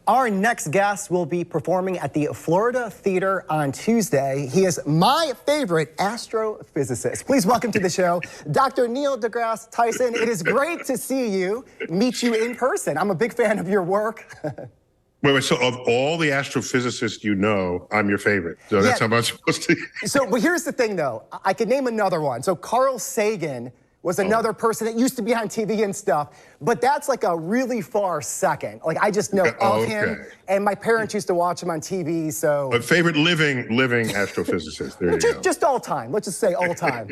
Our next guest will be performing at the Florida Theater on Tuesday. He is my favorite astrophysicist. Please welcome to the show, Dr. Neil deGrasse Tyson. It is great to see you, meet you in person. I'm a big fan of your work. Wait, so of all the astrophysicists you know, I'm your favorite. So that's how I'm supposed to... But here's the thing, though. I could name another one. So Carl Sagan was another person that used to be on TV and stuff, but that's like a really far second. Like, I just know of him, and my parents used to watch him on TV, so... A favorite living astrophysicist, there you go. Just all time, let's just say all time.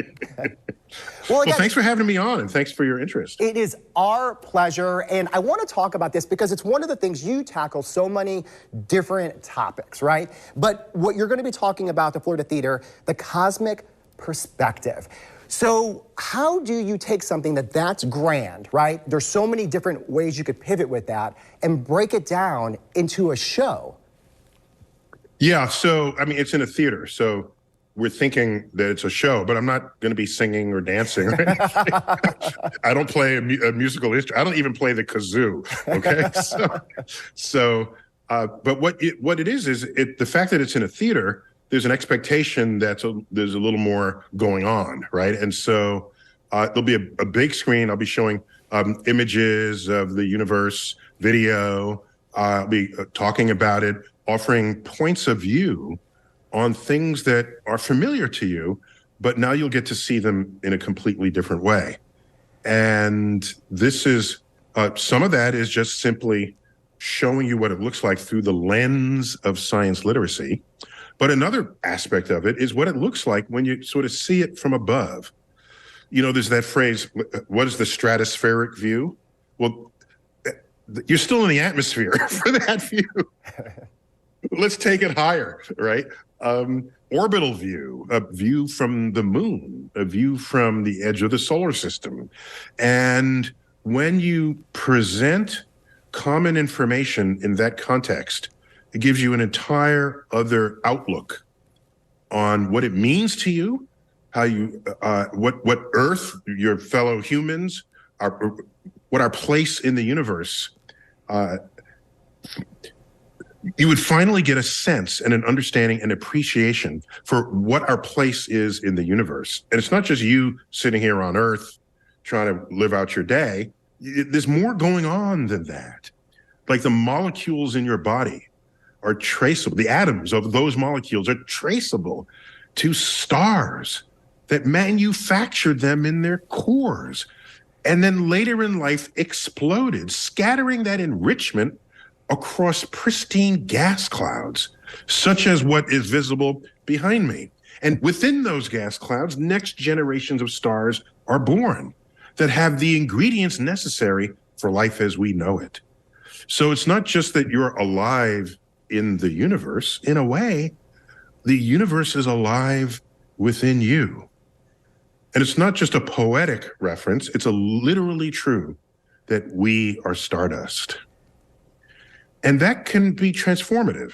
Well, thanks for having me on, and thanks for your interest. It is our pleasure, and I want to talk about this because it's one of the things you tackle so many different topics, right? But what you're going to be talking about at the Florida Theater, the cosmic perspective. So how do you take something that's grand, right? There's so many different ways you could pivot with that and break it down into a show. Yeah, so, I mean, it's in a theater, so we're thinking that it's a show, but I'm not going to be singing or dancing. Right? I don't play a musical instrument. I don't even play the kazoo, okay? But what it is the fact that it's in a theater, there's an expectation that there's a little more going on, right? And so there'll be a big screen. I'll be showing images of the universe, video. I'll be talking about it, offering points of view on things that are familiar to you, but now you'll get to see them in a completely different way. And this is, some of that is just simply showing you what it looks like through the lens of science literacy. But another aspect of it is what it looks like when you sort of see it from above. You know, there's that phrase, what is the stratospheric view? Well, you're still in the atmosphere for that view. Let's take it higher, right? Orbital view, a view from the moon, a view from the edge of the solar system. And when you present common information in that context, it gives you an entire other outlook on what it means to you, how you, what Earth, your fellow humans, what our place in the universe. You would finally get a sense and an understanding and appreciation for what our place is in the universe. And it's not just you sitting here on Earth trying to live out your day. There's more going on than that. Like the molecules in your body are traceable. The atoms of those molecules are traceable to stars that manufactured them in their cores and then later in life exploded, scattering that enrichment across pristine gas clouds, such as what is visible behind me. And within those gas clouds, next generations of stars are born that have the ingredients necessary for life as we know it. So it's not just that you're alive in the universe. In a way, the universe is alive within you. And it's not just a poetic reference, it's a literally true that we are stardust. And that can be transformative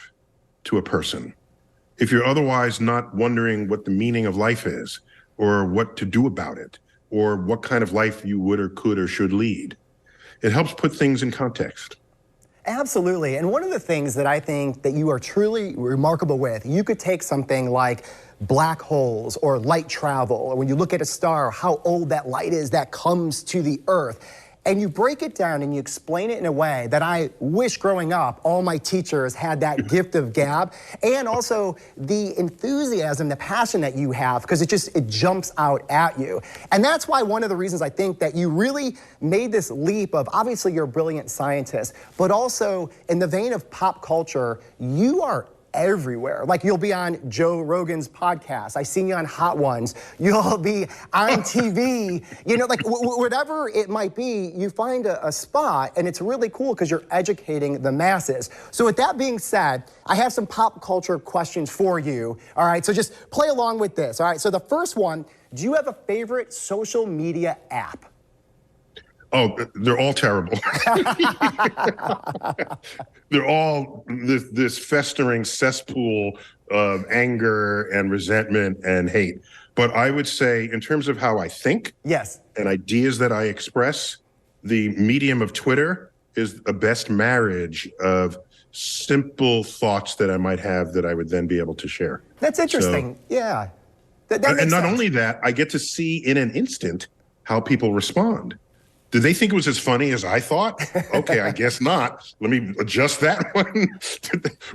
to a person if you're otherwise not wondering what the meaning of life is or what to do about it or what kind of life you would or could or should lead. It helps put things in context. Absolutely. And one of the things that I think that you are truly remarkable with, you could take something like black holes or light travel, or when you look at a star, how old that light is that comes to the Earth. And you break it down and you explain it in a way that I wish growing up all my teachers had that gift of gab, and also the enthusiasm, the passion that you have, because it jumps out at you. And that's why one of the reasons I think that you really made this leap of, obviously you're a brilliant scientist, but also in the vein of pop culture, you are everywhere. Like, you'll be on Joe Rogan's podcast. I seen you on Hot Ones. You'll be on TV. You know, like whatever it might be, you find a spot, and it's really cool because you're educating the masses. So with that being said, I have some pop culture questions for you. All right, so just play along with this. All right, so the first one, do you have a favorite social media app? Oh, they're all terrible. They're all this festering cesspool of anger and resentment and hate. But I would say, in terms of how I think, yes, and ideas that I express, the medium of Twitter is a best marriage of simple thoughts that I might have that I would then be able to share. That's interesting. Yeah. That makes and not sense. only that, I get to see in an instant how people respond. Did they think it was as funny as I thought? Okay, I guess not. Let me adjust that one.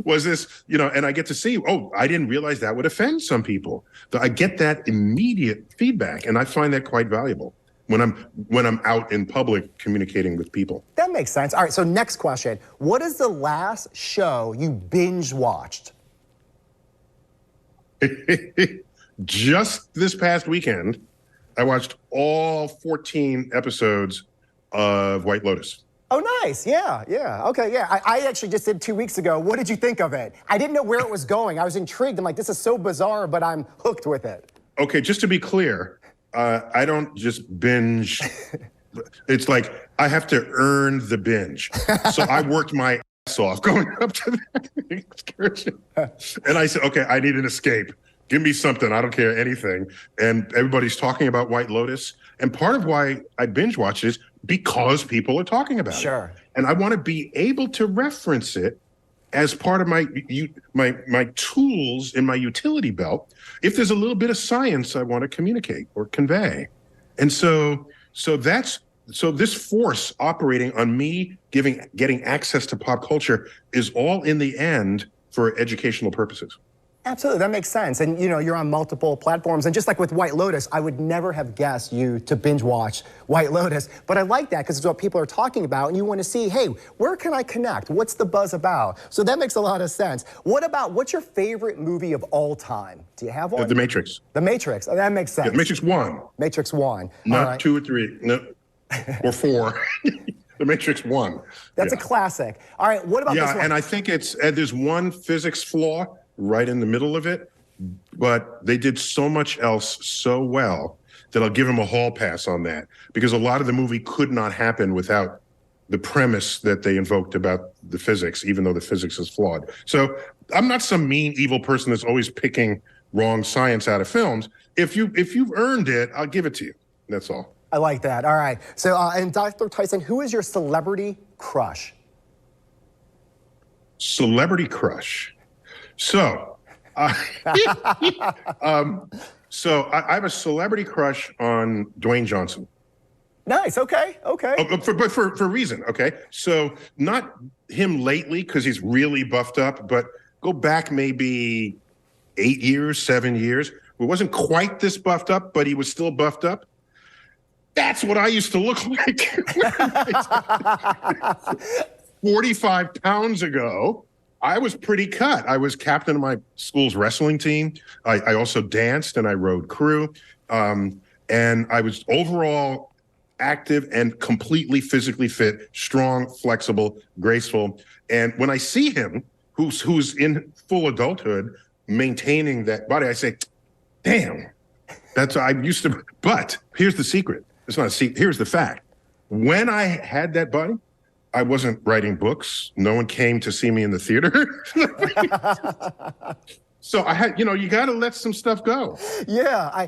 Was this, and I get to see, oh, I didn't realize that would offend some people. So I get that immediate feedback, and I find that quite valuable when I'm out in public communicating with people. That makes sense. All right, so next question. What is the last show you binge watched? Just this past weekend, I watched all 14 episodes of White Lotus. Oh, nice. Yeah. Okay, yeah. I actually just did 2 weeks ago. What did you think of it? I didn't know where it was going. I was intrigued. I'm like, this is so bizarre, but I'm hooked with it. Okay, just to be clear, I don't just binge. It's like I have to earn the binge. So I worked my ass off going up to that excursion. And I said, okay, I need an escape. Give me something. I don't care anything. And everybody's talking about White Lotus. And part of why I binge watch is because people are talking about it. Sure. And I want to be able to reference it as part of my tools in my utility belt. If there's a little bit of science I want to communicate or convey. And so this force operating on me getting access to pop culture is all in the end for educational purposes. Absolutely, that makes sense. And you're on multiple platforms. And just like with White Lotus, I would never have guessed you to binge watch White Lotus. But I like that because it's what people are talking about. And you want to see, hey, where can I connect? What's the buzz about? So that makes a lot of sense. What's your favorite movie of all time? Do you have one? The Matrix. The Matrix. Oh, that makes sense. Yeah, Matrix 1. Matrix 1. Not right. 2 or 3. No, or 4. The Matrix 1. That's a classic. All right, what about this one? Yeah, and I think there's one physics flaw right in the middle of it, but they did so much else so well that I'll give them a hall pass on that, because a lot of the movie could not happen without the premise that they invoked about the physics, even though the physics is flawed. So I'm not some mean, evil person that's always picking wrong science out of films. If you've earned it, I'll give it to you. That's all. I like that. All right. So, and Dr. Tyson, who is your celebrity crush? Celebrity crush. So, I have a celebrity crush on Dwayne Johnson. Nice. Okay. But for a reason. Okay. So not him lately because he's really buffed up, but go back maybe 8 years, 7 years. It wasn't quite this buffed up, but he was still buffed up. That's what I used to look like 45 pounds ago. I was pretty cut. I was captain of my school's wrestling team. I also danced and I rode crew. And I was overall active and completely physically fit, strong, flexible, graceful. And when I see him, who's in full adulthood, maintaining that body, I say, damn, that's I used to. But here's the secret. It's not a secret. Here's the fact. When I had that body, I wasn't writing books. No one came to see me in the theater. So I had, you got to let some stuff go. Yeah,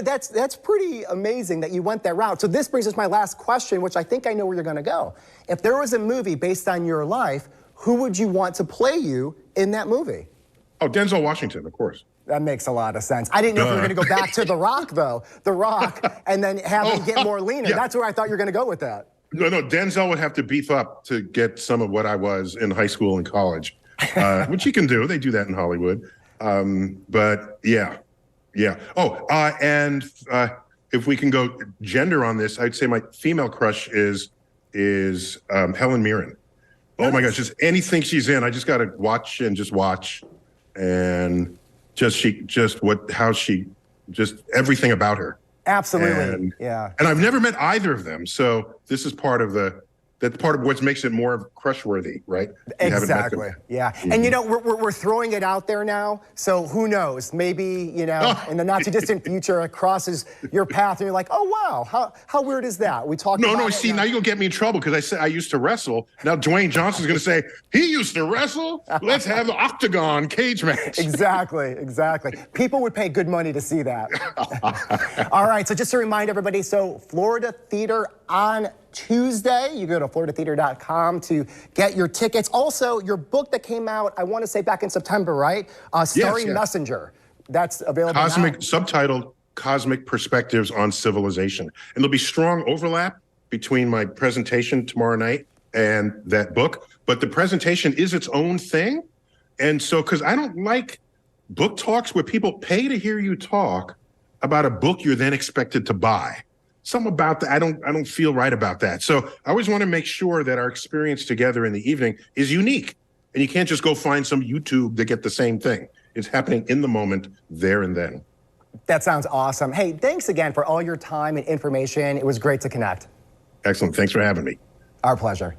that's pretty amazing that you went that route. So this brings us to my last question, which I think I know where you're going to go. If there was a movie based on your life, who would you want to play you in that movie? Oh, Denzel Washington, of course. That makes a lot of sense. I didn't know if you were going to go back to The Rock, though. The Rock, and then have him get more lean. Yeah. That's where I thought you were going to go with that. No, Denzel would have to beef up to get some of what I was in high school and college, which he can do. They do that in Hollywood. But yeah. Oh, and if we can go gender on this, I'd say my female crush is Helen Mirren. Oh my gosh, just anything she's in, I just got to watch, and just everything about her. Absolutely. Yeah. And I've never met either of them. So this is part of what makes it more crush-worthy, right? Exactly. Yeah. Mm-hmm. And we're throwing it out there now. So who knows? Maybe, in the not too distant future, it crosses your path and you're like, oh wow, how weird is that? We talked about see, now you're gonna get me in trouble because I said I used to wrestle. Now Dwayne Johnson's gonna say, he used to wrestle? Let's have the octagon cage match. Exactly. People would pay good money to see that. All right, so just to remind everybody, so Florida Theater on Tuesday. You go to floridatheater.com to get your tickets. Also, your book that came out, I want to say back in September, right? Starry Messenger. That's available now. Subtitled Cosmic Perspectives on Civilization. And there'll be strong overlap between my presentation tomorrow night and that book. But the presentation is its own thing. And so, because I don't like book talks where people pay to hear you talk about a book you're then expected to buy. Something about that, I don't feel right about that. So I always want to make sure that our experience together in the evening is unique. And you can't just go find some YouTube to get the same thing. It's happening in the moment, there and then. That sounds awesome. Hey, thanks again for all your time and information. It was great to connect. Excellent. Thanks for having me. Our pleasure.